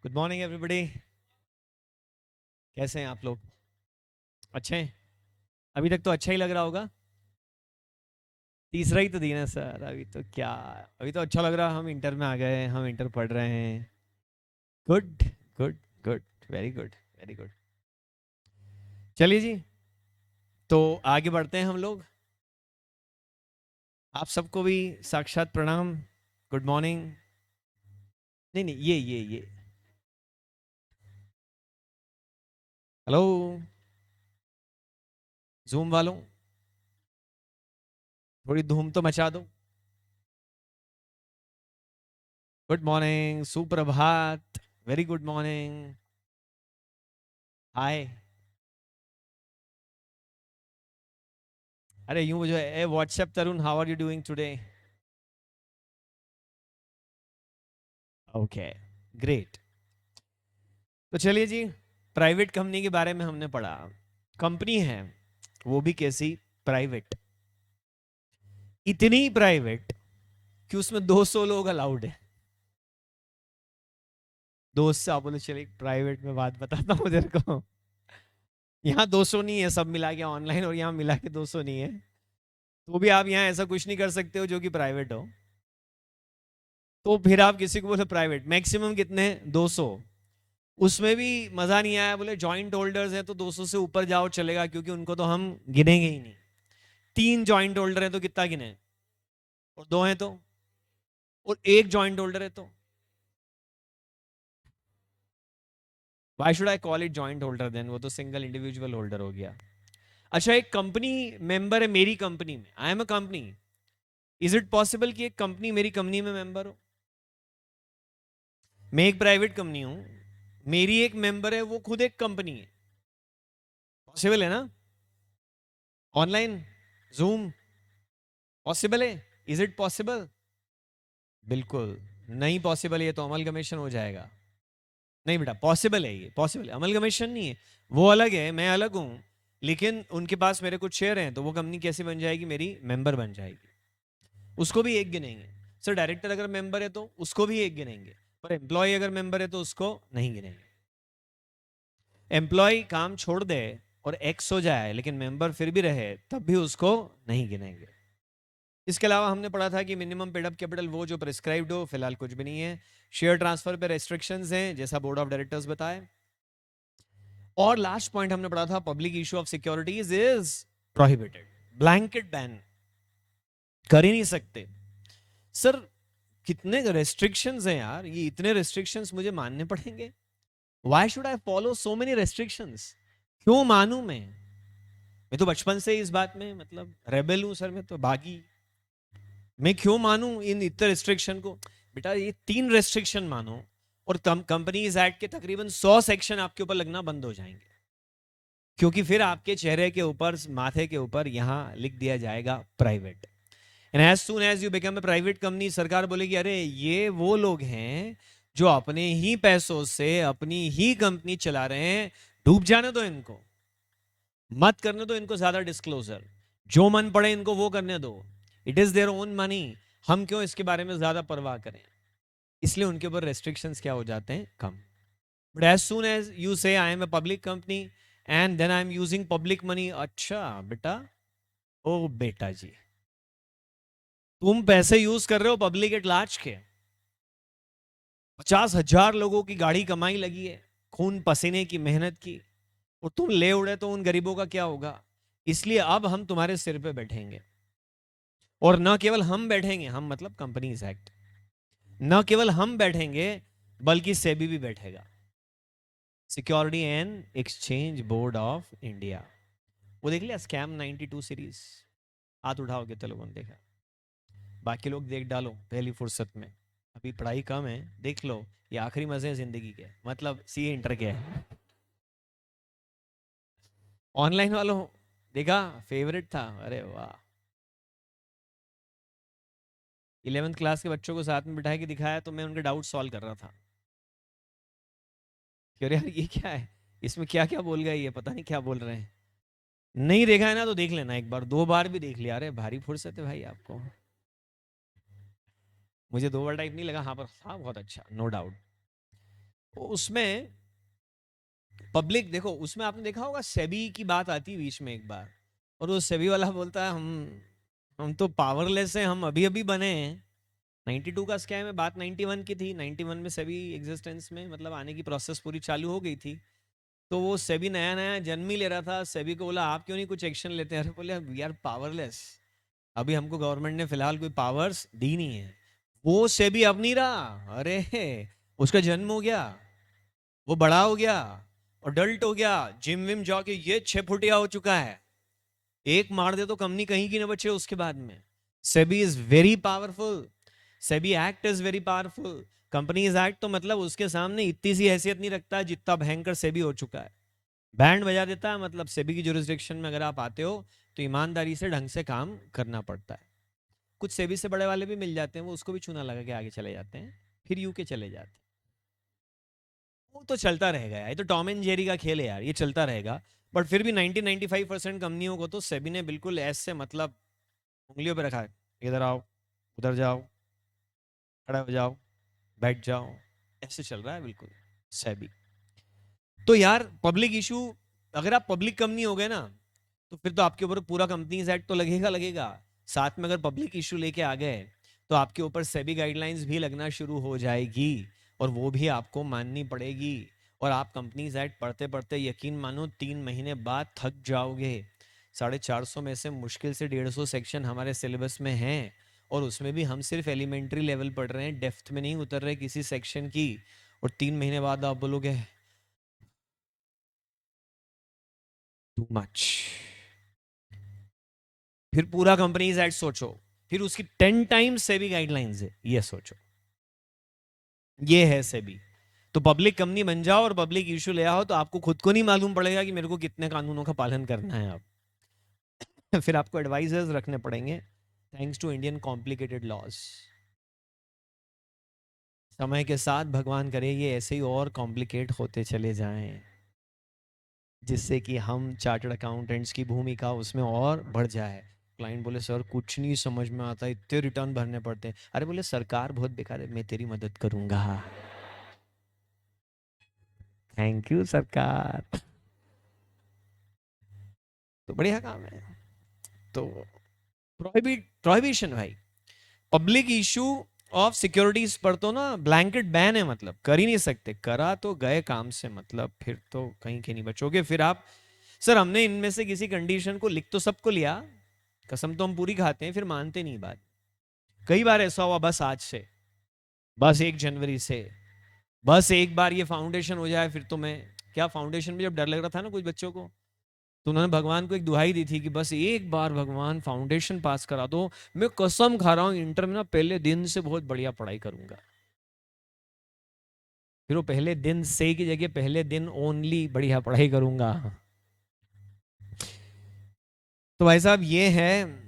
Good morning everybody. कैसे हैं आप लोग? अच्छे हैं? अभी तक तो अच्छा ही लग रहा होगा। तीसरा ही तो दिन है सर, अभी तो क्या। अभी तो अच्छा लग रहा है, हम इंटर में आ गए हैं, हम इंटर पढ़ रहे हैं। Good, good, good, very good, very good. चलिए जी, तो आगे बढ़ते हैं हम लोग। आप सबको भी साक्षात प्रणाम। Good morning. नहीं नहीं, ये हेलो जूम वालों, थोड़ी धूम तो मचा दो। गुड मॉर्निंग, सुप्रभात, वेरी गुड मॉर्निंग। हाय। अरे यूं मुझे ए WhatsApp Tarun, how are you doing today? Okay, great. तो चलिए जी, प्राइवेट कंपनी के बारे में हमने पढ़ा। कंपनी है, वो भी कैसी? प्राइवेट। इतनी प्राइवेट कि उसमें 200 लोग अलाउड है। दोस्त से आप बोले चलिए प्राइवेट में बात बताता हूँ तेरे को। यहाँ 200 नहीं है, सब मिला के ऑनलाइन और यहाँ मिला के 200 नहीं है। तो भी आप यहाँ ऐसा कुछ नहीं कर सकते हो जो कि प्राइवेट हो। तो फिर आप किसी को बोले प्राइवेट, मैक्सिमम कितने? 200। उसमें भी मजा नहीं आया, बोले जॉइंट होल्डर्स हैं तो 200 से ऊपर जाओ चलेगा, क्योंकि उनको तो हम गिनेंगे ही नहीं। 3 जॉइंट होल्डर है तो कितना गिने? और 2 हैं तो? और 1 जॉइंट होल्डर है तो? Why should I call it joint holder then? वो तो सिंगल इंडिविजुअल होल्डर हो गया। अच्छा, एक कंपनी मेंबर है मेरी कंपनी में, I am a company. Is it possible कि एक कंपनी मेरी कंपनी में मेंबर हो? मैं एक प्राइवेट कंपनी हूं, मेरी एक मेंबर है, वो खुद एक कंपनी है। पॉसिबल है ना? ऑनलाइन जूम पॉसिबल है? Is it possible? बिल्कुल नहीं पॉसिबल, ये तो अमलगमेशन हो जाएगा। नहीं बेटा, पॉसिबल है, ये पॉसिबल है, अमलगमेशन नहीं है। वो अलग है, मैं अलग हूं। लेकिन उनके पास मेरे कुछ शेयर हैं, तो वो कंपनी कैसे बन जाएगी? मेरी मेंबर बन जाएगी। उसको भी एक गिनेंगे। सर डायरेक्टर अगर मेंबर है तो उसको भी एक गिनेंगे, पर एम्प्लॉय अगर मेंबर है तो उसको नहीं गिनेंगे। एम्प्लॉय काम छोड़ दे और एक्स हो जाए लेकिन मेंबर फिर भी रहे, तब भी उसको नहीं गिनेंगे। इसके अलावा हमने पढ़ा था कि मिनिमम पेड अप कैपिटल वो जो प्रिस्क्राइब्ड हो, फिलहाल कुछ भी नहीं है। शेयर ट्रांसफर पे रेस्ट्रिक्शंस हैं, जैसा बोर्ड ऑफ डायरेक्टर्स बताए। और लास्ट पॉइंट हमने पढ़ा था, public issue of securities is prohibited. Blanket ban, कर ही नहीं सकते। सर कितने रेस्ट्रिक्शंस हैं यार, ये इतने रेस्ट्रिक्शंस मुझे मानने पड़ेंगे? Why should I follow so many restrictions? क्यों मानूं मैं तो बचपन से ही इस बात में मतलब रेबेल हूं सर, मैं तो बागी। मैं क्यों मानूं इन इतने रेस्ट्रिक्शन को? बेटा ये 3 रेस्ट्रिक्शन मानो और कंपनीज एक्ट के तकरीबन 100 सेक्शन आपके ऊपर लगना बंद हो जाएंगे। क्योंकि फिर आपके चेहरे के ऊपर, माथे के ऊपर यहां लिख दिया जाएगा private. And as soon as you become a private company, सरकार बोलेगी अरे ये वो लोग हैं जो अपने ही पैसों से अपनी ही कंपनी चला रहे हैं, डूब जाने दो इनको, मत करने दो इनको ज्यादा डिस्क्लोजर। जो मन पड़े इनको वो करने दो। It is their own money, हम क्यों इसके बारे में ज्यादा परवाह करें? इसलिए उनके ऊपर रेस्ट्रिक्शंस क्या हो जाते हैं? Come. But as soon as you say I am a public company and then I am using public money, अच्छा बेटा, ओ बेटा जी, तुम पैसे यूज कर रहे हो पब्लिक एट लार्ज के। 50,000 लोगों की गाड़ी कमाई लगी है, खून पसीने की मेहनत की, और तुम ले उड़े तो उन गरीबों का क्या होगा? इसलिए अब हम तुम्हारे सिर पे बैठेंगे। और न केवल हम बैठेंगे, हम मतलब कंपनीज एक्ट, न केवल हम बैठेंगे बल्कि सेबी भी बैठेगा, security and exchange board of India. वो देख लिया स्कैम 92 सीरीज? हाथ उठाओ कितने लोगों ने देखा? बाकी लोग देख डालो पहली फुर्सत में, अभी पढ़ाई कम है, देख लो। ये आखिरी मजे हैं जिंदगी के, मतलब सी इंटर के है। ऑनलाइन वालों देखा? फेवरेट था, अरे वाह। 11th क्लास के बच्चों को साथ में बिठा के दिखाया तो मैं उनके डाउट सॉल्व कर रहा था कि अरे यार ये क्या है, इसमें क्या क्या बोल गए, ये पता नहीं क्या बोल रहे हैं। नहीं देखा है ना तो देख लेना, एक बार 2 बार भी देख लिया। अरे भारी फुर्सत है भाई आपको। मुझे 2 बार टाइप नहीं लगा, हाँ पर था बहुत अच्छा, नो डाउट। उसमें पब्लिक, देखो उसमें आपने देखा होगा सेबी की बात आती है बीच में एक बार, और वो सेबी वाला बोलता है हम तो पावरलेस हैं, हम अभी अभी बने हैं। 92 का स्कैम है, बात 91 की थी। 91 में सेबी एग्जिस्टेंस में मतलब आने की प्रोसेस पूरी चालू हो गई थी। तो वो सेबी नया नया जन्म ही ले रहा था। सेबी को बोला आप क्यों नहीं कुछ एक्शन लेते हैं? अरे बोले वी आर पावरलेस, अभी हमको गवर्नमेंट ने फिलहाल कोई पावर्स दी नहीं है। वो सेबी अब नहीं रहा, अरे उसका जन्म हो गया, वो बड़ा हो गया, अडल्ट हो गया, जिम विम जाके ये 6 फुटिया हो चुका है। एक मार दे तो कंपनी कहीं की न बचे उसके बाद में। SEBI is very powerful, SEBI act is very powerful. Companies act तो मतलब उसके सामने इतनी सी हैसियत नहीं रखता जितना भयंकर सेबी हो चुका है। बैंड बजा देता है। मतलब सेबी की जुरिस्डिक्शन में अगर आप आते हो तो ईमानदारी से ढंग से काम करना पड़ता है। कुछ सेबी से बड़े वाले भी मिल जाते हैं, वो उसको भी चूना लगा के आगे चले जाते हैं, फिर यूके चले जाते हैं। वो तो चलता रहेगा यार, ये तो टॉम एंड जेरी का खेल है यार, ये चलता रहेगा। बट फिर भी 90-95% कंपनियों को तो सेबी ने बिल्कुल ऐसे मतलब उंगलियों पे रखा है, इधर आओ, उधर जाओ, खड़ा हो जाओ, बैठ जाओ, ऐसे चल रहा है बिल्कुल सेबी। तो यार पब्लिक इशू, अगर आप पब्लिक कंपनी हो गए ना, तो फिर तो आपके ऊपर पूरा कंपनीज एक्ट तो लगेगा लगेगा। साथ में अगर पब्लिक इशू लेके आ गए तो आपके ऊपर सेबी गाइडलाइंस भी लगना शुरू हो जाएगी, और वो भी आपको माननी पड़ेगी। और आप कंपनीज एक्ट पढ़ते पढ़ते यकीन मानो 3 महीने बाद थक जाओगे। 450 में से मुश्किल से 150 सेक्शन हमारे सिलेबस में हैं, और उसमें भी हम सिर्फ एलिमेंट्री लेवल पढ़ रहे हैं, डेप्थ में नहीं उतर रहे किसी सेक्शन की। और 3 महीने बाद आप बोलोगे टू मच। फिर पूरा कंपनीज एक्ट सोचो, फिर उसकी 10 टाइम्स सेबी गाइडलाइंस है, ये सोचो। ये है सेबी। तो पब्लिक कंपनी बन जाओ और पब्लिक इशू ले आओ तो आपको खुद को नहीं मालूम पड़ेगा कि मेरे को कितने कानूनों का पालन करना है अब। फिर आपको एडवाइजर्स रखने पड़ेंगे, thanks to Indian complicated laws. समय के साथ भगवान करे ये ऐसे ही और कॉम्प्लिकेट होते चले जाएं, जिससे कि हम चार्टर्ड अकाउंटेंट्स की भूमिका उसमें और बढ़ जाए। क्लाइंट बोले सर कुछ नहीं समझ में आता, इतने रिटर्न भरने पड़ते हैं। अरे बोले सरकार बहुत बेकार है, मैं तेरी मदद करूंगा। थैंक यू सरकार। तो बढ़िया काम है। तो प्रोहिबिशन भाई, पब्लिक इशू ऑफ सिक्योरिटीज पर तो ना ब्लैंकेट बैन है, मतलब कर ही नहीं सकते। करा तो गए काम से, मतलब फिर तो कहीं के नहीं बचोगे। फिर आप सर हमने इनमें से किसी कंडीशन को लिख तो सबको लिया, कसम तो हम पूरी खाते हैं, फिर मानते नहीं बात। कई बार ऐसा हुआ, बस आज से, बस 1 जनवरी से, बस एक बार ये फाउंडेशन हो जाए फिर तो मैं, क्या फाउंडेशन में जब डर लग रहा था ना कुछ बच्चों को, तो उन्होंने भगवान को एक दुहाई दी थी कि बस एक बार भगवान फाउंडेशन पास करा दो, मैं कसम खा रहा हूं इंटर में ना पहले दिन से बहुत बढ़िया पढ़ाई करूंगा। फिर वो पहले दिन से की जगह पहले दिन ओनली बढ़िया पढ़ाई करूंगा। तो भाई साहब ये है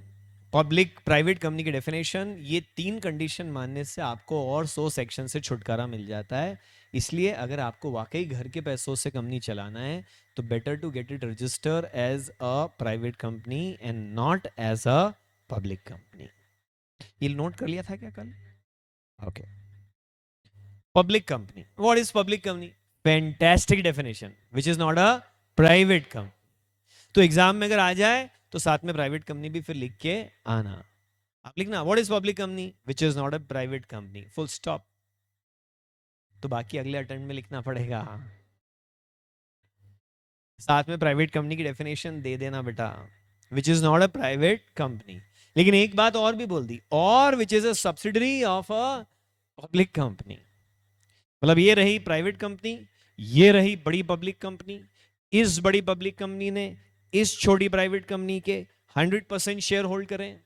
पब्लिक प्राइवेट कंपनी की डेफिनेशन। ये 3 कंडीशन मानने से आपको और 100 सेक्शन से छुटकारा मिल जाता है। इसलिए अगर आपको वाकई घर के पैसों से कंपनी चलाना है तो better to get it register as a private company and not as a public company. ये नोट कर लिया था क्या कल? Okay. Public company, what is public company? Fantastic definition, which is not a private company. तो exam में अगर आ जाए तो साथ में प्राइवेट कंपनी भी फिर लिख के आना। आप लिखना what is public company which is not a private company, full stop. तो बाकी अगले अटेम्प्ट में लिखना पड़ेगा। साथ में प्राइवेट कंपनी की डेफिनेशन दे देना बेटा, विच is not a private company. लेकिन एक बात और भी बोल दी, और which is a subsidiary of a public company. मतलब ये रही प्राइवेट कंपनी, ये रही बड़ी पब्लिक कंपनी। इस बड़ी पब्लिक कंपनी ने इस छोटी प्राइवेट कंपनी के 100% शेयर होल्ड करें,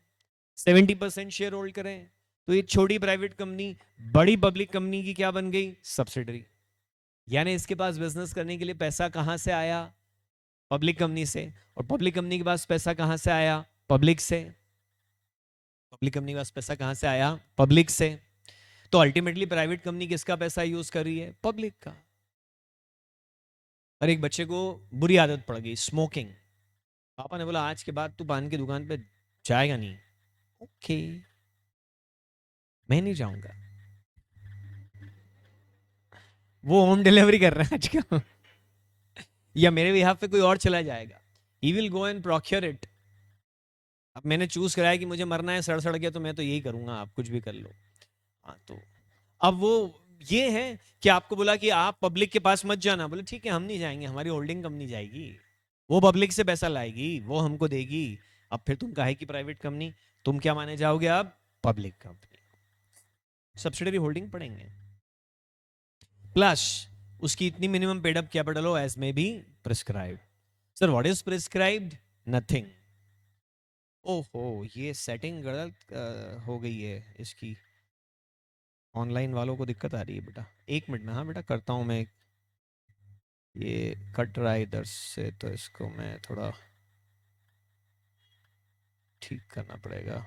70% शेयर होल्ड करें, तो ये छोटी प्राइवेट कंपनी बड़ी पब्लिक कंपनी की क्या बन गई? सब्सिडरी। यानी इसके पास बिजनेस करने के लिए पैसा कहां से आया? पब्लिक कंपनी से। और पब्लिक कंपनी के पास पैसा कहां से आया? पब्लिक से। पब्लिक कंपनी के पास पैसा कहां से आया? पब्लिक से। तो अल्टीमेटली प्राइवेट कंपनी किसका पैसा यूज कर रही है? पब्लिक का। और एक बच्चे को बुरी आदत पड़ गई, स्मोकिंग। पापा ने बोला आज के बाद तू पान की दुकान पे जाएगा नहीं। ओके, मैं नहीं जाऊंगा। वो होम डिलीवरी कर रहे हैं आजकल या मेरे बिहाफ पे कोई और चला जाएगा, he will go and procure it. अब मैंने चूज करा है कि मुझे मरना है सड़ सड़ के, तो मैं तो यही करूंगा, आप कुछ भी कर लो। हाँ तो अब वो ये है कि आपको बोला कि आप पब्लिक के पास मत जाना, बोले ठीक है हम नहीं जाएंगे, हमारी होल्डिंग कंपनी जाएगी, वो पब्लिक से पैसा लाएगी, वो हमको देगी। अब फिर तुम काहे की प्राइवेट कंपनी, तुम क्या माने जाओगे अब, पब्लिक कंपनी, सब्सिडरी होल्डिंग पड़ेंगे, प्लस उसकी इतनी मिनिमम पेड अप कैपिटल हो एज में be prescribed. Sir what is prescribed, nothing. ओहो ये सेटिंग गलत हो गई है इसकी, ऑनलाइन वालों को दिक्कत आ रही है बेटा, एक मिनट में, हाँ बेटा करता हूँ मैं, ये कट रहा है इधर से तो इसको मैं थोड़ा ठीक करना पड़ेगा।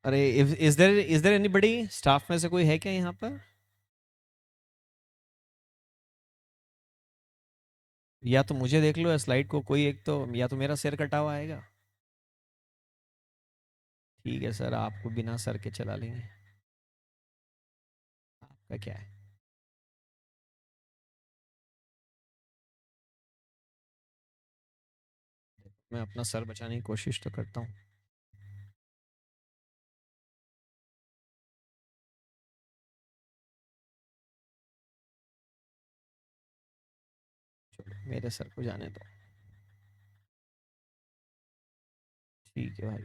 अरे इज देयर एनीबडी स्टाफ में से कोई है क्या यहाँ पर, या तो मुझे देख लो या स्लाइड को कोई एक तो, या तो मेरा सिर कटा हुआ आएगा। ठीक है सर आपको बिना सर के चला लेंगे, आपका क्या है। मैं अपना सर बचाने की कोशिश तो करता हूँ। चलो मेरे सर को जाने दो, ठीक है भाई।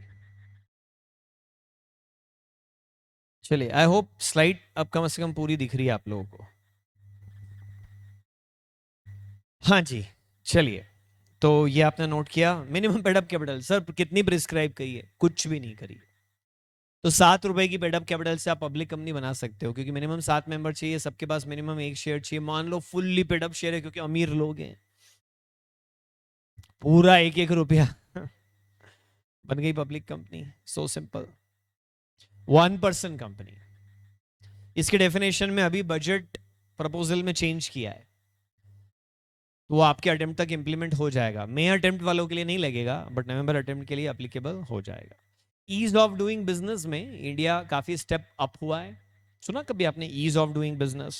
चलिए आई होप स्लाइड अब कम से कम पूरी दिख रही है आप लोगों को। हाँ जी चलिए, तो ये आपने नोट किया, मिनिमम पेडअप कैपिटल सर कितनी प्रिस्क्राइब करी है, कुछ भी नहीं करी। तो 7 रुपए की पेडअप कैपिटल से आप पब्लिक कंपनी बना सकते हो, क्योंकि मिनिमम 7 मेंबर चाहिए, सबके पास मिनिमम एक शेयर चाहिए, मान लो फुल्ली पेडअप शेयर है क्योंकि अमीर लोग हैं, पूरा एक एक रुपया बन गई public company, so simple. 1% company, इसके डेफिनेशन में अभी बजट प्रपोजल में चेंज किया है, तो वो आपके अटेम्प्ट तक इंप्लीमेंट हो जाएगा, मई अटेम्प्ट वालों के लिए नहीं लगेगा बट नवंबर अटेम्प्ट के लिए एप्लीकेबल हो जाएगा। ईज ऑफ डूइंग बिजनेस में इंडिया काफी स्टेप अप हुआ है, सुना कभी आपने ईज ऑफ डूइंग बिजनेस,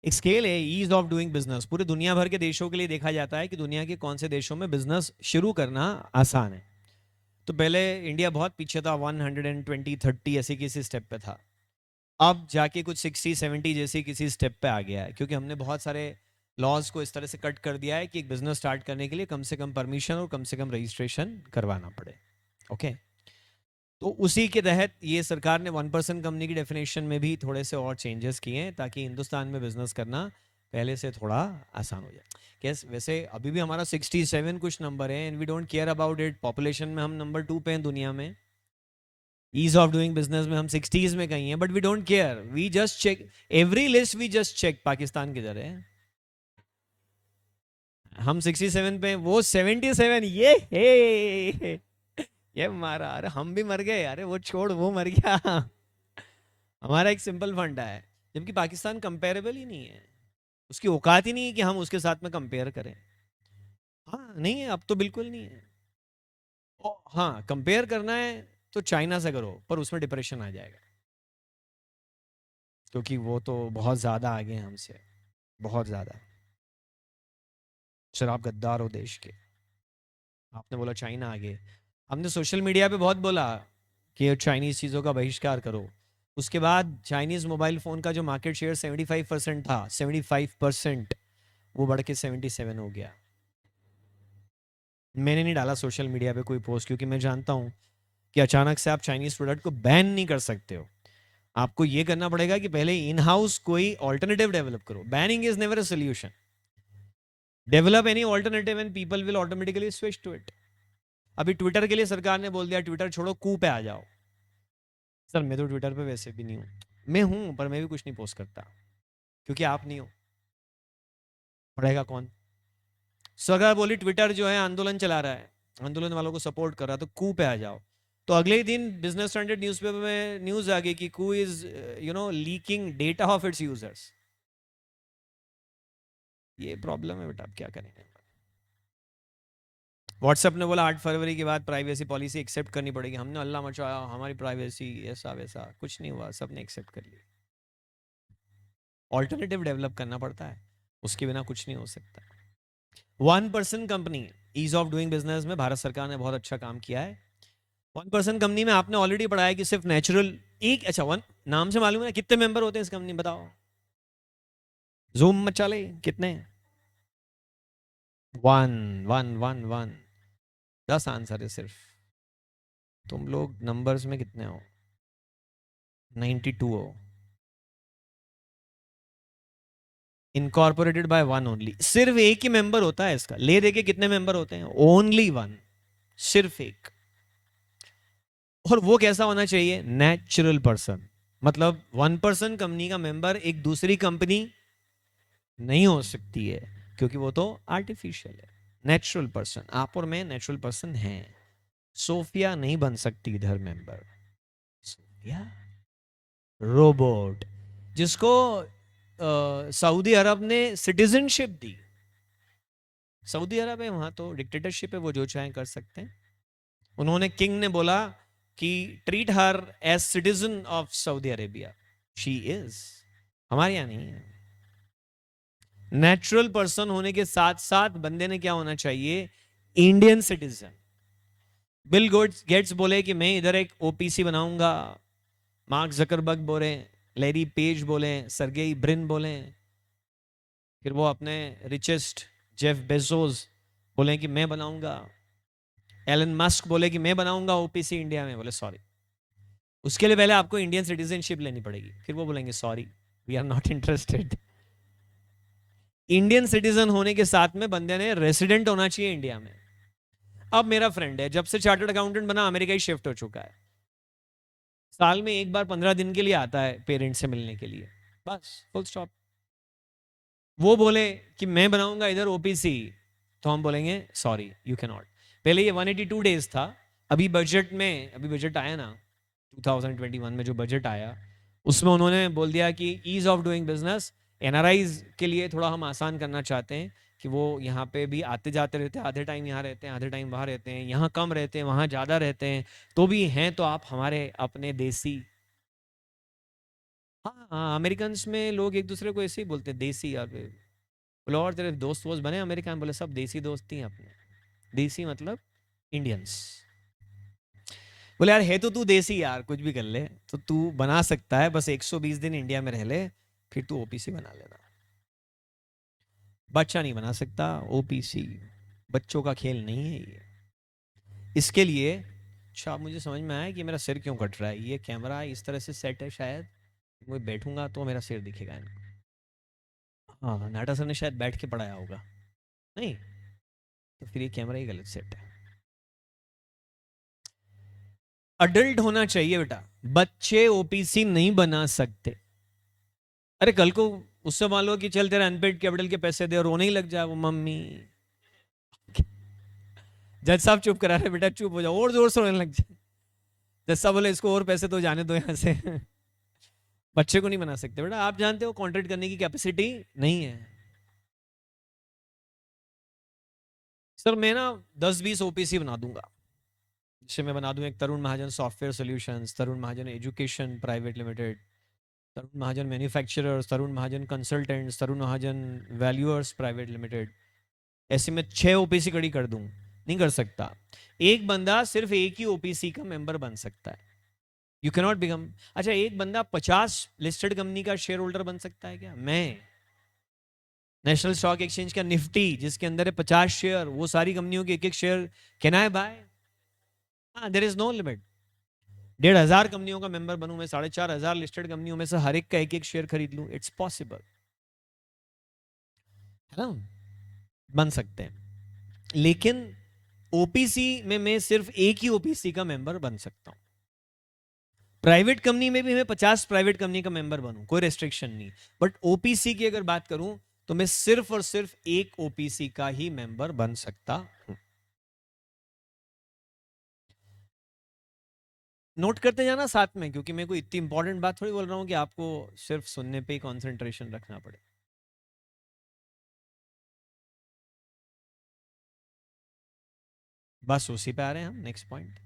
एक स्केल है ईज ऑफ डूइंग बिजनेस, पूरे दुनिया भर के देशों के लिए देखा जाता है कि दुनिया के कौन से देशों में बिजनेस शुरू करना आसान है। तो पहले इंडिया बहुत पीछे था, 120-30 ऐसे किसी स्टेप पे था, अब जाके कुछ 60-70 जैसे किसी स्टेप पे आ गया है, क्योंकि हमने बहुत सारे लॉज को इस तरह से कट कर दिया है कि एक बिजनेस स्टार्ट करने के लिए कम से कम परमिशन और कम से कम रजिस्ट्रेशन करवाना पड़े। ओके तो उसी के तहत ये सरकार ने 1% कंपनी की डेफिनेशन में भी थोड़े से और चेंजेस किए हैं ताकि हिंदुस्तान में बिजनेस करना पहले से थोड़ा आसान हो जाए। कैसे वैसे अभी भी हमारा 67 कुछ नंबर है and we don't care about it, population में हम नंबर 2 पे हैं दुनिया में, ईज ऑफ डूइंग बिजनेस में हम 60s में कहीं हैं, but we don't care, we just check every list, we just check Pakistan किधर है, हम 67 पे, वो 77, ये मारा, अरे हम भी मर गए, अरे वो छोड़ वो मर गया हमारा एक सिंपल फंडा है, जबकि पाकिस्तान कंपेरेबल ही नहीं है, उसकी औकात ही नहीं है कि हम उसके साथ में कंपेयर करें। हाँ नहीं है, अब तो बिल्कुल नहीं है। हाँ कंपेयर करना है तो चाइना से करो, पर उसमें डिप्रेशन आ जाएगा, क्योंकि वो तो बहुत ज़्यादा आगे हैं हमसे, बहुत ज़्यादा। सर आप गद्दार हो देश के, आपने बोला चाइना आगे, हमने सोशल मीडिया पे बहुत बोला कि चाइनीज़ चीज़ों का बहिष्कार करो, उसके बाद चाइनीज़ मोबाइल फ़ोन का जो मार्केट शेयर 75% था, 75% वो बढ़ के 77 हो गया। मैंने नहीं डाला सोशल मीडिया पे कोई पोस्ट, क्योंकि मैं जानता हूँ कि अचानक से आप चाइनीज़ प्रोडक्ट को बैन नहीं कर सकते हो, आपको ये करना पड़ेगा कि पहले इन हाउस कोई ऑल्टरनेटिव डेवलप करो, banning is never a solution, develop any alternative and people will automatically switch to it. अभी ट्विटर के लिए सरकार ने बोल दिया ट्विटर छोड़ो कू पे आ जाओ, सर मैं तो ट्विटर पे वैसे भी नहीं हूँ, मैं हूं पर मैं भी कुछ नहीं पोस्ट करता क्योंकि आप नहीं हो, पढ़ेगा कौन? सो अगर बोली ट्विटर जो है आंदोलन चला रहा है, आंदोलन वालों को सपोर्ट कर रहा है, तो कू पे आ जाओ। तो अगले ही दिन बिजनेस स्टैंडर्ड न्यूज़पेपर में न्यूज आ गई कि Koo is leaking data of its users. ये प्रॉब्लम है बेटा, आप क्या करेंगे? व्हाट्सएप ने बोला 8 फरवरी के बाद प्राइवेसी पॉलिसी एक्सेप्ट करनी पड़ेगी। हमने अल्लाह मचाया, हमारी प्राइवेसी ऐसा वैसा, कुछ नहीं हुआ, सबने एक्सेप्ट कर लिया। ऑल्टरनेटिव डेवलप करना पड़ता है, उसके बिना कुछ नहीं हो सकता। 1% company ease of doing business में भारत सरकार ने बहुत अच्छा काम किया है। 1% कंपनी में आपने ऑलरेडी पढ़ा है कि सिर्फ नेचुरल एक, अच्छा वन नाम से मालूम है कितने मेंबर होते हैं इस कंपनी, बताओ? जूम मचा ले, कितने? One one one one 10 answer है सिर्फ। तुम लोग नंबर्स में कितने हो? 92 हो। इनकॉर्पोरेटेड बाय वन ओनली, सिर्फ एक ही मेंबर होता है इसका। ले दे के कितने मेंबर होते हैं? ओनली वन, सिर्फ एक। और वो कैसा होना चाहिए? Natural person. मतलब 1% कंपनी का मेंबर एक दूसरी कंपनी नहीं हो सकती है, क्योंकि वो तो आर्टिफिशियल है। नेचुरल पर्सन, आप और मैं नेचुरल पर्सन हैं। सोफिया नहीं बन सकती इधर मेंबर। सोफिया रोबोट, जिसको सऊदी अरब ने सिटीजनशिप दी। सऊदी अरब है, वहां तो डिक्टेटरशिप है, वो जो चाहे कर सकते हैं। उन्होंने, किंग ने बोला कि treat her as citizen of Saudi Arabia, she is. हमारे यहां नहीं है। नेचुरल पर्सन होने के साथ साथ बंदे ने क्या होना चाहिए? Indian citizen. बिल गेट्स बोले कि मैं इधर एक ओपीसी बनाऊंगा, मार्क जकरबर्ग बोले, लैरी पेज बोले, सरगेई ब्रिन बोले, फिर वो अपने रिचेस्ट जेफ बेजोस बोले कि मैं बनाऊंगा, एलन मस्क बोले कि मैं बनाऊंगा ओपीसी इंडिया में। बोले सॉरी, उसके लिए पहले आपको इंडियन सिटीजनशिप लेनी पड़ेगी। फिर वो बोलेंगे sorry, we are not interested. Indian citizen होने के साथ में बंदे ने रेसिडेंट होना चाहिए इंडिया में। अब मेरा फ्रेंड है, जब से चार्टर्ड अकाउंटेंट बना अमेरिका ही शिफ्ट हो चुका है। साल में एक बार 15 दिन के लिए आता है पेरेंट्स से मिलने के लिए, बस, फुल स्टॉप। वो बोले कि मैं बनाऊंगा इधर ओपीसी, तो हम बोलेंगे सॉरी, यू कैन नॉट। पहले ये 182 डेज था। अभी बजट में, अभी बजट आया ना 2021 में, जो बजट आया उसमें उन्होंने बोल दिया कि ease of doing business, NRIs के लिए थोड़ा हम आसान करना चाहते हैं कि वो यहाँ पे भी आते जाते रहते हैं, आधे टाइम यहाँ रहते हैं, आधे टाइम वहाँ रहते हैं, यहाँ कम रहते हैं, वहाँ ज़्यादा रहते हैं, तो भी हैं तो आप हमारे अपने देसी। हाँ हाँ, अमेरिकन में लोग एक दूसरे को ऐसे ही बोलते हैं, देसी। यार बोले, और तेरे दोस्त वोस्त बने अमेरिका में? बोले सब देसी दोस्त ही हैं अपने। देसी मतलब इंडियंस। बोले यार है तो तू देसी यार, कुछ भी कर ले तो तू बना सकता है, बस 120 दिन इंडिया में रह ले, फिर तू ओपीसी बना लेना। बच्चा नहीं बना सकता ओपीसी, बच्चों का खेल नहीं है ये। इसके लिए, अच्छा अब मुझे समझ में आया कि मेरा सिर क्यों कट रहा है। ये कैमरा इस तरह से सेट है, शायद मैं बैठूंगा तो मेरा सिर दिखेगा इनको। हाँ, नाटा सर ने शायद बैठ के पढ़ाया होगा। नहीं तो फिर ये कैमरा ही गलत सेट है। अडल्ट होना चाहिए बेटा, बच्चे ओपीसी नहीं बना सकते। अरे कल को उससे मान लो कि चल तेरे अनपेड कैपिटल के पैसे दे, और रोने ही लग जाए वो, मम्मी। जज साहब चुप करा रहे, बेटा चुप हो जाओ, और जोर से रोने लग जाए। जज साहब बोले इसको और पैसे तो जाने दो यहाँ से। बच्चे को नहीं बना सकते बेटा, आप जानते हो कॉन्ट्रैक्ट करने की कैपेसिटी नहीं है। सर मैं ना 10-20 ओपीसी बना दूंगा। जैसे मैं बना दूं एक तरुण महाजन सॉफ्टवेयर सॉल्यूशंस, तरुण महाजन एजुकेशन प्राइवेट लिमिटेड, तरुण महाजन मैन्युफैक्चरर्स, तरुण महाजन कंसल्टेंट्स, तरुण महाजन वैल्यूअर्स प्राइवेट लिमिटेड। ऐसे में 6 ओपीसी खड़ी कर दूं? नहीं कर सकता। एक बंदा सिर्फ एक ही ओपीसी का मेंबर बन सकता है। You can not become. अच्छा, एक बंदा 50 लिस्टेड कंपनी का शेयर होल्डर बन सकता है क्या? मैं नेशनल स्टॉक एक्सचेंज का निफ्टी जिसके अंदर है 50 शेयर, वो सारी कंपनियों के एक एक शेयर कैन आई बाय? हाँ, देयर इज नो लिमिट। 1,500 कंपनियों का मेंबर बनूं मैं, 4,500 लिस्टेड कंपनियों में से हर एक का एक एक शेयर खरीद लूं, इट्स पॉसिबल है ना, बन सकते हैं। लेकिन ओपीसी में मैं सिर्फ एक ही ओपीसी का मेंबर बन सकता हूं। प्राइवेट कंपनी में भी मैं 50 प्राइवेट कंपनी का मेंबर बनूं, कोई रेस्ट्रिक्शन नहीं। बट ओपीसी की अगर बात करूं तो मैं सिर्फ और सिर्फ एक ओपीसी का ही मेंबर बन सकता हूं। नोट करते जाना साथ में, क्योंकि मैं कोई इतनी इंपॉर्टेंट बात थोड़ी बोल रहा हूं कि आपको सिर्फ सुनने पे ही कंसंट्रेशन रखना पड़े। बस उसी पे आ रहे हैं हम, नेक्स्ट पॉइंट।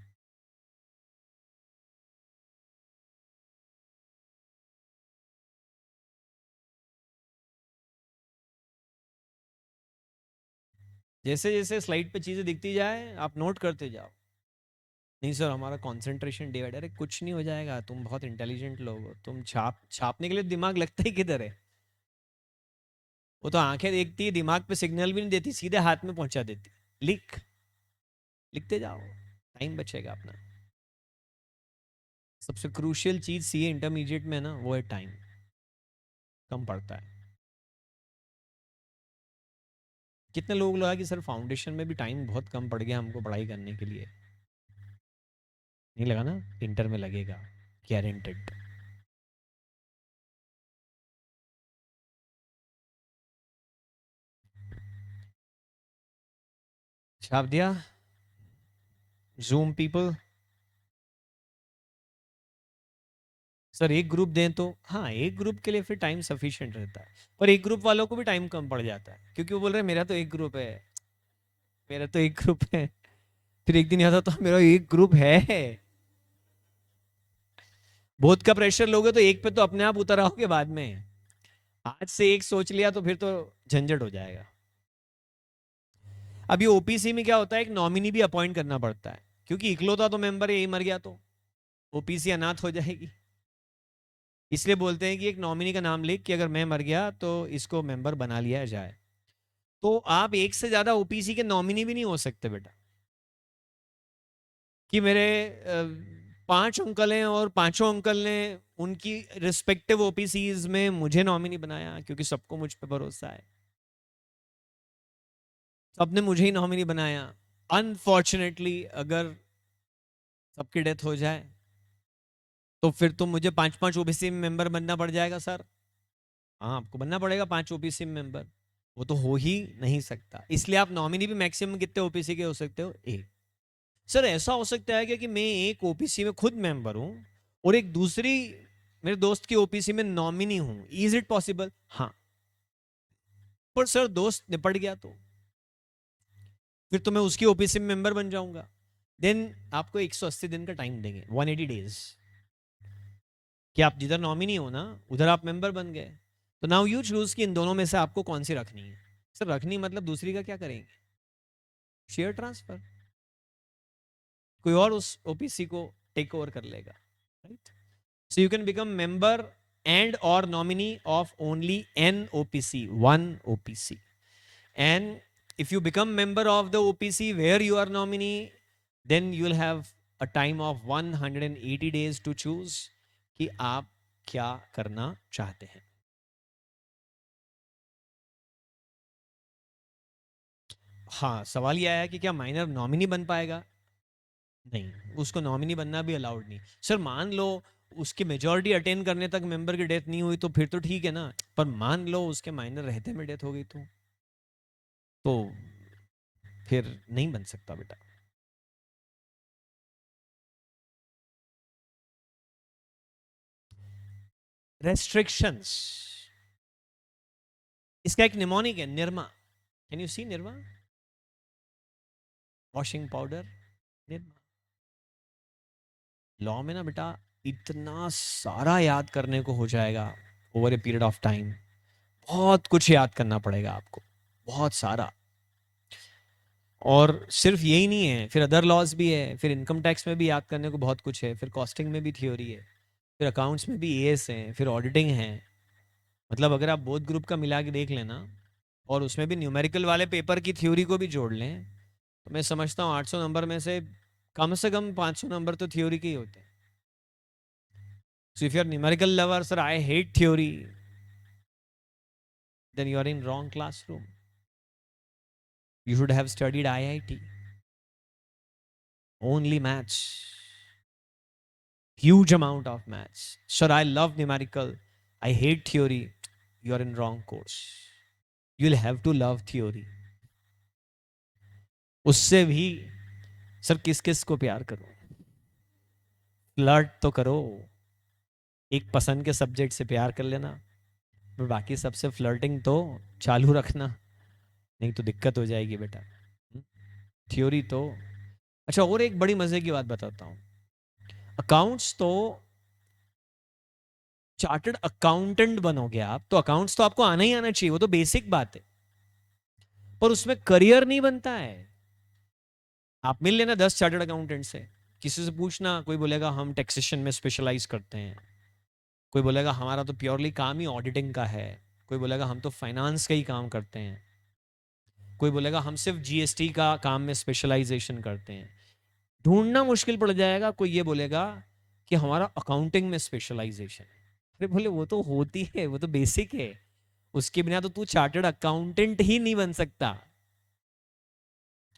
जैसे जैसे स्लाइड पे चीजें दिखती जाए आप नोट करते जाओ। नहीं सर हमारा कंसंट्रेशन डिवाइड, अरे कुछ नहीं हो जाएगा, तुम बहुत इंटेलिजेंट लोग हो, तुम छापने के लिए दिमाग लगता ही किधर है। वो तो आंखें देखती है, दिमाग पे सिग्नल भी नहीं देती, सीधे हाथ में पहुंचा देती। लिखते जाओ, टाइम बचेगा अपना। सबसे क्रूशियल चीज सीए इंटरमीडिएट में ना, वो है टाइम, कम पड़ता है। कितने लोग लगा कि सर फाउंडेशन में भी टाइम बहुत कम पड़ गया हमको पढ़ाई करने के लिए? नहीं लगा ना, इंटर में लगेगा, गारंटेड। छाप दिया जूम पीपल। सर एक ग्रुप दें तो हाँ, एक ग्रुप के लिए फिर टाइम सफिशिएंट रहता है, पर एक ग्रुप वालों को भी टाइम कम पड़ जाता है, क्योंकि वो बोल रहे हैं मेरा तो एक ग्रुप है, मेरा तो एक ग्रुप है। फिर एक दिन याद आता तो मेरा एक ग्रुप है। बहुत का प्रेशर लोगे तो एक पे तो अपने आप उतर आओगे बाद में। आज से एक सोच लिया तो फिर तो झंझट हो जाएगा। अभी ओपीसी में क्या होता है, एक नॉमिनी भी अपॉइंट करना पड़ता है, क्योंकि इकलौता तो मेंबर यही मर गया तो ओपीसी अनाथ हो जाएगी। इसलिए बोलते हैं कि एक नॉमिनी का नाम लिख कि अगर मैं मर गया तो इसको मेंबर बना लिया जाए। तो आप एक से ज्यादा ओपीसी के नॉमिनी भी नहीं हो सकते बेटा, कि मेरे 5 अंकल हैं और पांचों अंकल ने उनकी रिस्पेक्टिव ओपीसीज में मुझे नॉमिनी बनाया, क्योंकि सबको मुझ पर भरोसा है, सबने मुझे ही नॉमिनी बनाया। अनफॉर्चुनेटली अगर सबकी डेथ हो जाए तो फिर तो मुझे 5 5 ओबीसी मेंबर बनना पड़ जाएगा सर। हाँ आपको बनना पड़ेगा 5 ओबीसी मेंबर, वो तो हो ही नहीं सकता। इसलिए आप नॉमिनी भी मैक्सिमम कितने ओबीसी के हो सकते हो, एक। सर ऐसा हो सकता है कि मैं एक ओबीसी में खुद मेंबर हूं और एक दूसरी मेरे दोस्त की ओबीसी में नॉमिनी हूं, इज इट पॉसिबल? हाँ। पर सर दोस्त निपट गया तो फिर तो मैं उसकी ओबीसी में मेंबर बन जाऊंगा। देन आपको 180 दिन का टाइम देंगे, 180 डेज, कि आप जिधर नॉमिनी हो ना उधर आप मेंबर बन गए। तो नाउ यू चूज कि इन दोनों में से आपको कौन सी रखनी है। सर रखनी मतलब दूसरी का क्या करेंगे, शेयर ट्रांसफर, कोई और उस ओपीसी को टेक ओवर कर लेगा, right? So you can become member and और nominee of only an OPC, one OPC. And if you become member of the OPC where you are nominee, then you will have a time of 180 days to choose कि आप क्या करना चाहते हैं। हाँ सवाल यह है कि क्या माइनर नॉमिनी बन पाएगा? नहीं, उसको नॉमिनी बनना भी अलाउड नहीं। सर मान लो उसकी मेजोरिटी अटेन करने तक मेंबर की डेथ नहीं हुई तो फिर तो ठीक है ना, पर मान लो उसके माइनर रहते में डेथ हो गई तो फिर नहीं बन सकता बेटा। रेस्ट्रिक्शंस, इसका एक निमोनिक है, Nirma. Can you see Nirma? Washing powder, Nirma. Law में ना बेटा इतना सारा याद करने को हो जाएगा over a period of time, बहुत कुछ याद करना पड़ेगा आपको, बहुत सारा। और सिर्फ यही नहीं है, फिर अदर लॉज भी है, फिर इनकम टैक्स में भी याद करने को बहुत कुछ है, फिर कॉस्टिंग में भी थ्योरी है, फिर अकाउंट्स में भी एएस है, फिर ऑडिटिंग है। मतलब अगर आप बोथ ग्रुप का मिला के देख लेना और उसमें भी न्यूमेरिकल वाले पेपर की थ्योरी को भी जोड़ लें, तो मैं समझता हूँ 800 नंबर में से कम 500 नंबर तो थ्योरी के ही होते हैं। So if you are numerical lover, sir I hate theory, then you are in wrong classroom. You should have studied IIT, only maths, huge amount of maths. Sir, I love numerical, I hate theory. You are in wrong course. You'll have to love theory. उससे भी sir किस किस को प्यार करो, flirt तो करो, एक पसंद के सब्जेक्ट से प्यार कर लेना, पर बाकी सबसे फ्लर्टिंग तो चालू रखना, नहीं तो दिक्कत हो जाएगी बेटा। थ्योरी तो अच्छा। और एक बड़ी मजे की बात बताता हूं, अकाउंट्स तो चार्टर्ड अकाउंटेंट बनोगे आप तो अकाउंट्स तो आपको आना ही आना चाहिए, वो तो बेसिक बात है, पर उसमें करियर नहीं बनता है। आप मिल लेना 10 चार्टर्ड अकाउंटेंट से, किसी से पूछना, कोई बोलेगा हम टैक्सेशन में स्पेशलाइज करते हैं, कोई बोलेगा हमारा तो प्योरली काम ही ऑडिटिंग का है, कोई बोलेगा हम तो फाइनेंस का ही काम करते हैं, कोई बोलेगा हम सिर्फ जीएसटी का काम में स्पेशलाइजेशन करते हैं। ढूंढना मुश्किल पड़ जाएगा। कोई ये बोलेगा कि हमारा अकाउंटिंग में स्पेशलाइजेशन है। अरे बोले वो तो होती है, वो तो बेसिक है, उसके बिना तो तू चार्टर्ड अकाउंटेंट ही नहीं बन सकता।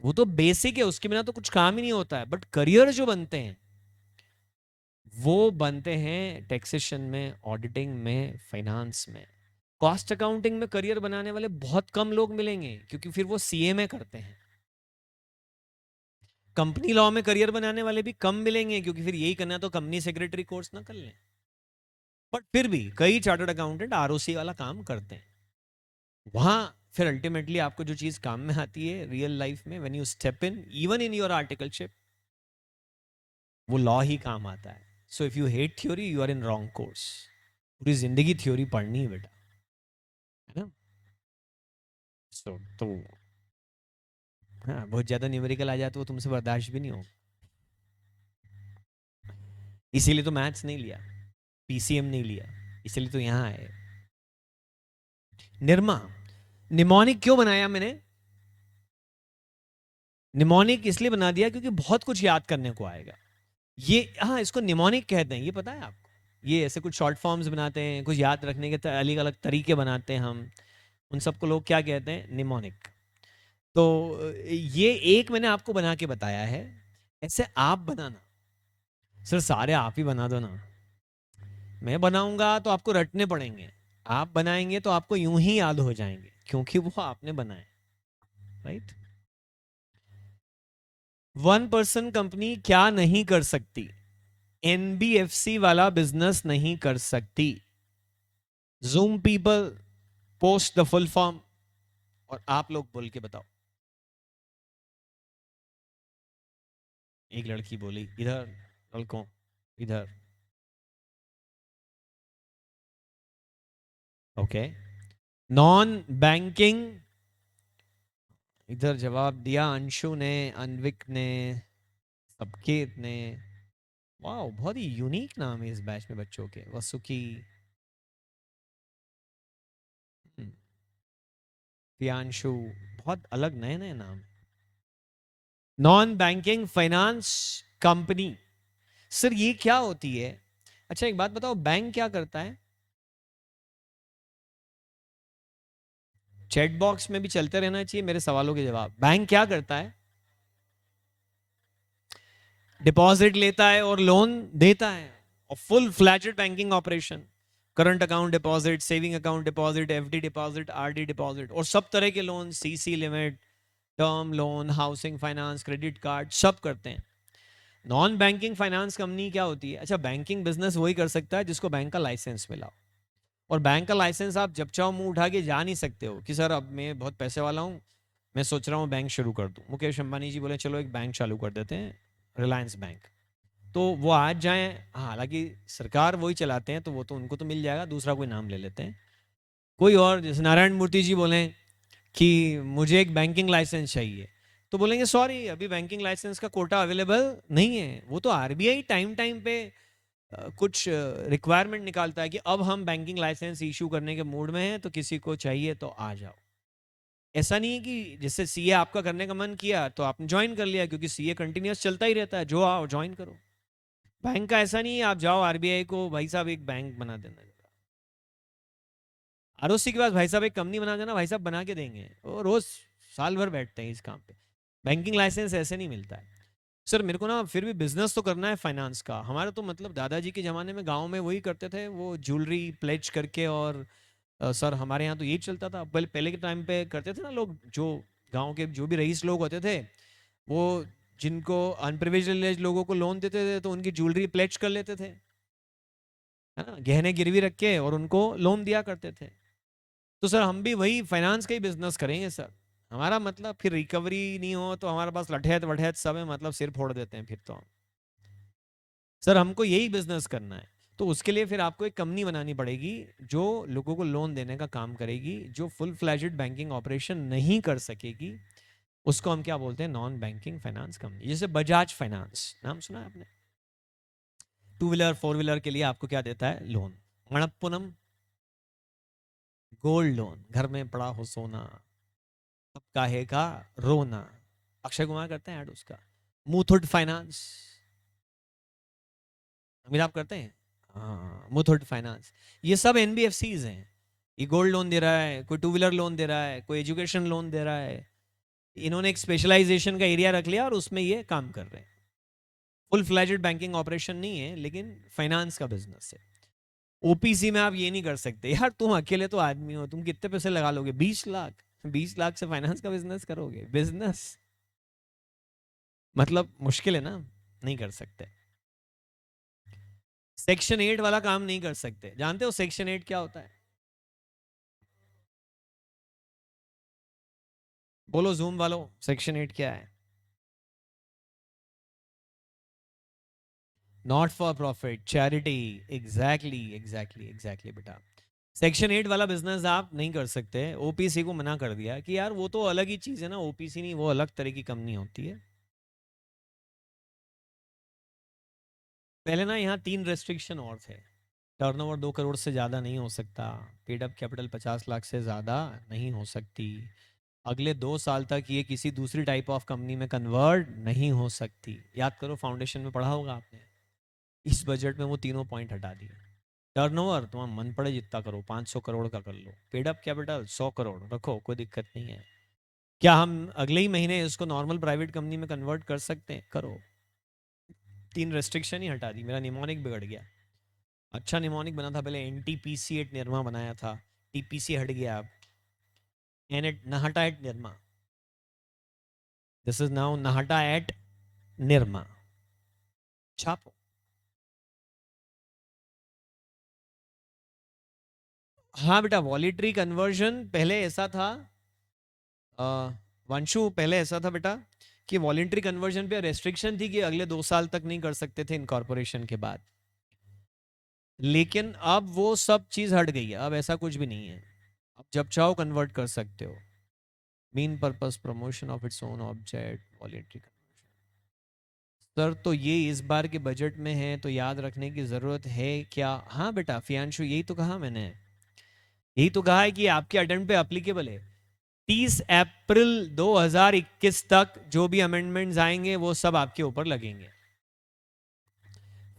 वो तो बेसिक है, उसके बिना तो कुछ काम ही नहीं होता है। बट करियर जो बनते हैं वो बनते हैं टैक्सेशन में, ऑडिटिंग में, फाइनेंस में। कॉस्ट अकाउंटिंग में करियर बनाने वाले बहुत कम लोग मिलेंगे, क्योंकि फिर वो सीए में करते हैं। कंपनी लॉ में करियर बनाने वाले भी कम मिलेंगे, क्योंकि फिर यही करना तो कंपनी सेक्रेटरी कोर्स ना कर लें। बट फिर भी कई चार्टर्ड अकाउंटेंट आरओसी वाला काम करते हैं। वहां फिर अल्टीमेटली आपको जो चीज काम में आती है रियल लाइफ में, when you step in even in your articleship, वो लॉ ही काम आता है। So if you hate theory you are in wrong course. पूरी जिंदगी थ्योरी पढ़नी है बेटा, है ना। तो हाँ, बहुत ज्यादा न्यूमेरिकल आ जाए तो वो तुमसे बर्दाश्त भी नहीं हो, इसीलिए तो मैथ्स नहीं लिया, पीसीएम नहीं लिया, इसीलिए तो यहां आए। निर्मा, निमोनिक क्यों बनाया मैंने? निमोनिक इसलिए बना दिया क्योंकि बहुत कुछ याद करने को आएगा। ये हाँ, इसको निमोनिक कहते हैं, ये पता है आपको। ये ऐसे कुछ शॉर्ट फॉर्म्स बनाते हैं, कुछ याद रखने के अलग अलग तरीके बनाते हैं हम, उन सबको लोग क्या कहते हैं? निमोनिक। तो ये एक मैंने आपको बना के बताया है, ऐसे आप बनाना। सर सारे आप ही बना दो ना, मैं बनाऊंगा तो आपको रटने पड़ेंगे, आप बनाएंगे तो आपको यूं ही याद हो जाएंगे, क्योंकि वो आपने बनाए। राइट। 1% कंपनी क्या नहीं कर सकती? एनबीएफसी वाला बिजनेस नहीं कर सकती। Zoom people, post the full form, और आप लोग बोल के बताओ। एक लड़की बोली इधर, लड़कों इधर। ओके। नॉन बैंकिंग, इधर जवाब दिया अंशु ने, अनविक ने, सबकेत ने। वाह, बहुत ही यूनिक नाम है इस बैच में बच्चों के। वसुकी, प्रियांशु, बहुत अलग नए नए नाम। Non banking finance company, sir ये क्या होती है? अच्छा एक बात बताओ, बैंक क्या करता है? चैट बॉक्स में भी चलते रहना चाहिए मेरे सवालों के जवाब। बैंक क्या करता है? डिपॉजिट लेता है और लोन देता है, और full fledged banking operation. Current account deposit, saving account deposit, FD deposit, RD deposit, और सब तरह के loan, CC limit, term loan, housing finance, credit card, सब करते हैं। नॉन बैंकिंग फाइनेंस कंपनी क्या होती है? अच्छा, बैंकिंग बिजनेस वही कर सकता है जिसको बैंक का लाइसेंस मिला हो। और बैंक का लाइसेंस आप जब चाहो मुंह उठा के जा नहीं सकते हो कि सर अब मैं बहुत पैसे वाला हूँ, मैं सोच रहा हूँ बैंक शुरू कर दूँ। मुकेश अंबानी जी बोले चलो एक बैंक चालू कर देते हैं, रिलायंस बैंक। तो वो आज जाएं, हालांकि सरकार वही चलाते हैं तो वो तो उनको तो मिल जाएगा, दूसरा कोई नाम ले लेते हैं। कोई और, जैसे नारायण मूर्ति जी बोले कि मुझे एक बैंकिंग लाइसेंस चाहिए, तो बोलेंगे सॉरी अभी बैंकिंग लाइसेंस का कोटा अवेलेबल नहीं है। वो तो आरबीआई टाइम टाइम पे कुछ रिक्वायरमेंट निकालता है कि अब हम बैंकिंग लाइसेंस इशू करने के मूड में हैं, तो किसी को चाहिए तो आ जाओ। ऐसा नहीं है कि जैसे सीए आपका करने का मन किया तो आपने ज्वाइन कर लिया, क्योंकि सीए कंटिन्यूअस चलता ही रहता है, जो आओ ज्वाइन करो। बैंक का ऐसा नहीं है आप जाओ आरबीआई को भाई साहब एक बैंक बना देना, आरओसी के पास भाई साहब एक कंपनी बना देना, भाई साहब बना के देंगे। और रोज साल भर बैठते हैं इस काम पे। बैंकिंग लाइसेंस ऐसे नहीं मिलता है। सर मेरे को ना फिर भी बिजनेस तो करना है फाइनेंस का। हमारा तो मतलब दादाजी के ज़माने में गांव में वही करते थे, वो ज्वेलरी प्लेज करके। और सर हमारे यहाँ तो यही चलता था। पहले पहले के टाइम पे करते थे ना लोग, जो गांव के जो भी रईस लोग होते थे, वो जिनको अनप्रिविलेज्ड लोगों को लोन देते थे तो उनकी ज्वेलरी प्लेज कर लेते थे, है ना, गहने गिरवी रख के, और उनको लोन दिया करते थे। तो सर हम भी वही फाइनेंस का ही बिजनेस करेंगे सर। हमारा मतलब फिर रिकवरी नहीं हो तो हमारे पास लठैत वठैत सब है, मतलब सिर फोड़ देते हैं फिर तो हम। सर हमको यही बिजनेस करना है। तो उसके लिए फिर आपको एक कंपनी बनानी पड़ेगी जो लोगों को लोन देने का काम करेगी, जो फुल फ्लैजेड बैंकिंग ऑपरेशन नहीं कर सकेगी। उसको हम क्या बोलते हैं, नॉन बैंकिंग फाइनेंस कंपनी। जैसे बजाज फाइनेंस नाम सुना है आपने? टू व्हीलर फोर व्हीलर के लिए आपको क्या देता है, लोन। मणप्पुरम गोल्ड लोन, घर में पड़ा हो सोना, अब काहे का रोना। अक्षय कुमार करते हैं ऐड उसका। मुथूट फाइनेंस, अमीर आप करते हैं। हाँ मुथूट फाइनेंस। ये सब एनबीएफसीज हैं। ये गोल्ड लोन दे रहा है, कोई टू व्हीलर लोन दे रहा है, कोई एजुकेशन लोन दे रहा है। इन्होंने एक स्पेशलाइजेशन का एरिया रख लिया और उसमें ये काम कर रहे हैं। फुल फ्लैजेड बैंकिंग ऑपरेशन नहीं है, लेकिन फाइनेंस का बिजनेस है। ओपीसी में आप ये नहीं कर सकते यार, तुम अकेले तो आदमी हो, तुम कितने पैसे लगा लोगे, 20 लाख। 20 लाख से फाइनेंस का बिजनेस करोगे? बिजनेस मतलब मुश्किल है ना, नहीं कर सकते। सेक्शन 8 वाला काम नहीं कर सकते। जानते हो सेक्शन 8 क्या होता है? बोलो जूम वालों, सेक्शन 8 क्या है? Not for profit charity. Exactly exactly exactly बेटा। सेक्शन 8 वाला बिजनेस आप नहीं कर सकते। ओपीसी को मना कर दिया कि यार वो तो अलग ही चीज है ना, ओपीसी नहीं, वो अलग तरह की कंपनी होती है। पहले ना यहाँ 3 रेस्ट्रिक्शन और थे। टर्नओवर 2 करोड़ से ज़्यादा नहीं हो सकता। पेड अप कैपिटल 50 लाख से ज़्यादा नहीं हो सकती। अगले 2 साल तक ये किसी दूसरी टाइप ऑफ कंपनी में कन्वर्ट नहीं हो सकती। याद करो, फाउंडेशन में पढ़ा होगा आपने। इस बजट में वो तीनों पॉइंट हटा दिए। टर्नओवर तुम्हारा मन पड़े जितना करो, 500 करोड़ का कर लो। पेड अप कैपिटल 100 करोड़ रखो, कोई दिक्कत नहीं है। क्या हम अगले ही महीने इसको नॉर्मल प्राइवेट कंपनी में कन्वर्ट कर सकते हैं? करो। 3 रेस्ट्रिक्शन ही हटा दी, मेरा निमोनिक बिगड़ गया। अच्छा निमोनिक बना था पहले, एनटीपीसी एट निर्मा बनाया था, टीपीसी हट गया अब, एन at Nahata at Nirma. This is now Nahata at Nirma. छापो। हाँ बेटा, वॉलिटरी कन्वर्जन पहले ऐसा था। वंशु पहले ऐसा था बेटा कि वॉलेंट्री कन्वर्जन पे रेस्ट्रिक्शन थी कि अगले 2 साल तक नहीं कर सकते थे इनकॉर्पोरेशन के बाद। लेकिन अब वो सब चीज हट गई है, अब ऐसा कुछ भी नहीं है। अब जब चाहो कन्वर्ट कर सकते हो। Main purpose promotion of its own object voluntary conversion. Sir तो ये इस बार के बजट में है तो याद रखने की जरूरत है क्या? हाँ बेटा फियांशु, यही तो कहा मैंने। यही तो कहा है कि आपके अटेम्प्ट पे अप्लीकेबल है। 30 अप्रैल 2021 तक जो भी अमेंडमेंट्स आएंगे वो सब आपके ऊपर लगेंगे।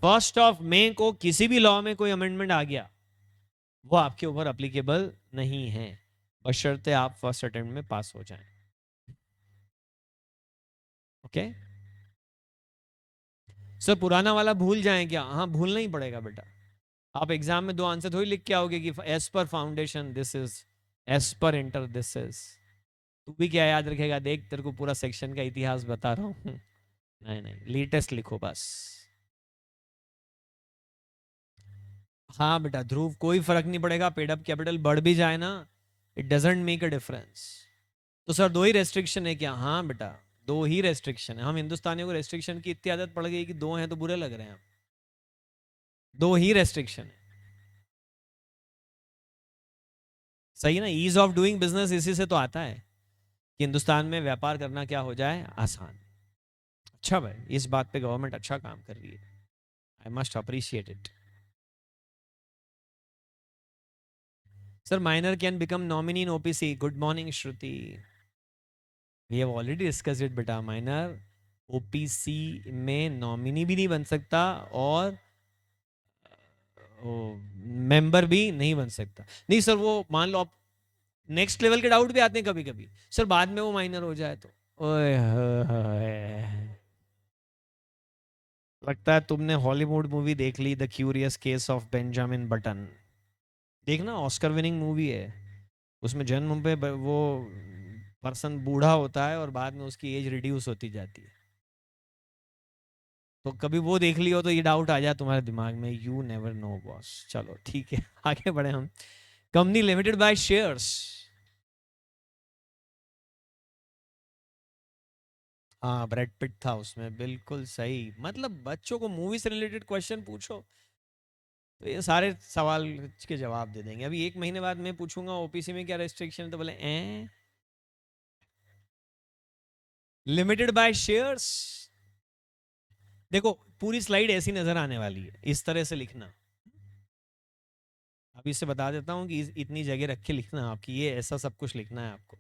1 मई को किसी भी लॉ में कोई अमेंडमेंट आ गया, वो आपके ऊपर अप्लीकेबल नहीं है, बशर्ते आप फर्स्ट अटेम्प्ट में पास हो जाएं। ओके सर, पुराना वाला भूल जाएं क्या? हाँ भूलना ही पड़ेगा बेटा। आप एग्जाम में 2 आंसर थोड़ी लिख के आओगे कि एस पर फाउंडेशन दिस इज, एस पर इंटर दिस इज। तू भी क्या याद रखेगा, देख तेरे को पूरा सेक्शन का इतिहास बता रहा हूँ। नहीं नहीं, लेटेस्ट लिखो बस। हाँ बेटा ध्रुव, कोई फर्क नहीं पड़ेगा, पेड अप कैपिटल बढ़ भी जाए ना, it doesn't make a difference. तो सर 2 ही रेस्ट्रिक्शन है क्या? हाँ बेटा 2 ही रेस्ट्रिक्शन है। हम हिंदुस्तानियों को रेस्ट्रिक्शन की इतनी आदत पड़ गई कि 2 हैं तो बुरे लग रहे हैं। 2 ही रेस्ट्रिक्शन है। सही है ना, ईज ऑफ डूइंग बिजनेस इसी से तो आता है कि हिंदुस्तान में व्यापार करना क्या हो जाए, आसान। अच्छा भाई, इस बात पे गवर्नमेंट अच्छा काम कर रही है, I must appreciate it. Sir minor can become nominee in OPC. Good morning Shruti. We have already discuss it बेटा। माइनर ओपीसी में नॉमिनी भी नहीं बन सकता और मेंबर भी नहीं बन सकता। नहीं सर, वो मान लो आप नेक्स्ट लेवल के डाउट भी आते हैं कभी कभी, सर बाद में वो माइनर हो जाए तो। ओए होए। लगता है तुमने हॉलीवुड मूवी देख ली, the curious case of Benjamin Button. देखना, ऑस्कर विनिंग मूवी है। उसमें जन्म पे वो पर्सन बूढ़ा होता है और बाद में उसकी एज रिड्यूस होती जाती है। तो कभी वो देख लियो तो ये डाउट आ जाए तुम्हारे दिमाग में, यू नेवर नो बॉस। चलो ठीक है, आगे बढ़े हम। Company limited by shares. हाँ, ब्रैड पिट था उसमें, बिल्कुल सही। मतलब बच्चों को मूवी से रिलेटेड क्वेश्चन पूछो तो ये सारे सवाल के जवाब दे देंगे। अभी एक महीने बाद मैं पूछूंगा ओपीसी में क्या रेस्ट्रिक्शन है, तो बोले ए लिमिटेड बाय शेयर्स। देखो, पूरी स्लाइड ऐसी नजर आने वाली है, इस तरह से लिखना। अभी इससे बता देता हूँ कि इतनी जगह रख के लिखना आपकी, ये ऐसा सब कुछ लिखना है आपको।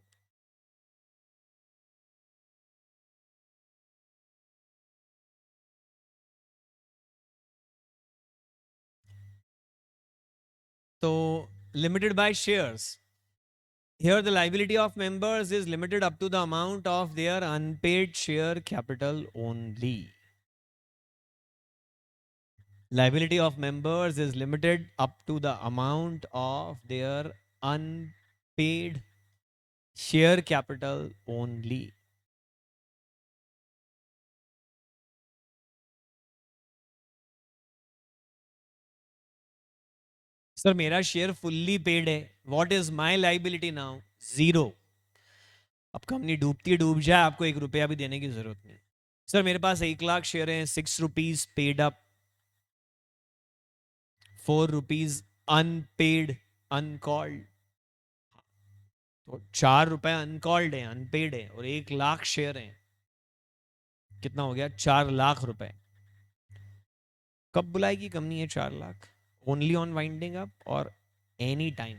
तो limited by shares, here the liability of members is limited up to the amount of their unpaid share capital only. Liability of members is limited up to the amount of their unpaid share capital only. Sir मेरा share fully paid है, what is my liability now? Zero. अब company डूबती डूब जाए, आपको 1 रुपया भी देने की जरूरत नहीं। सर मेरे पास 1 लाख शेयर हैं, 6 rupees paid up, 4 rupees unpaid, uncalled. तो 4 रुपए अनकॉल्ड है, अनपेड है, और 1 लाख शेयर है। कितना हो गया? 4 लाख रुपए। कब बुलाएगी कंपनी है 4 lakh? Only on winding up और any time?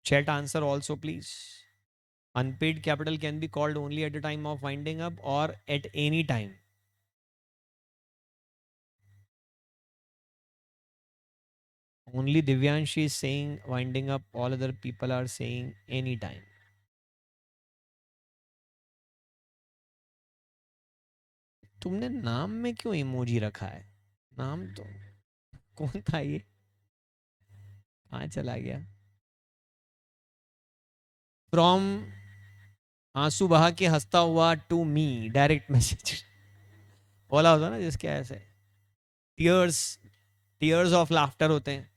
Chat answer also please. Unpaid capital can be called only at the time of winding up और at any time. Only Divyanshi is saying winding up, all other people are saying anytime. तुमने नाम में क्यों emoji रखा है? नाम तो कौन था ये? कहाँ चला गया? फ्रॉम आंसू बहा के हंसता हुआ टू मी, डायरेक्ट मैसेज बोला होता ना जिसके ऐसे टीयर्स, टीयर्स ऑफ लाफ्टर होते हैं।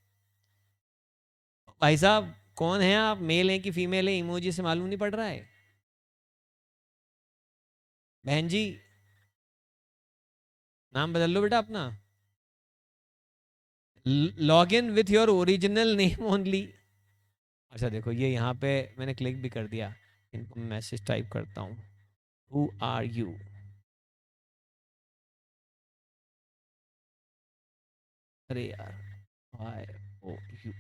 भाई साहब कौन है आप, मेल हैं कि फीमेल है? इमोजी से मालूम नहीं पड़ रहा है? बहन जी नाम बदल लो बेटा अपना, log in with your original name only. अच्छा देखो, ये यहाँ पे मैंने क्लिक भी कर दिया, इनको मैसेज टाइप करता हूँ, हु आर यू? अरे यार, वाई ओ यू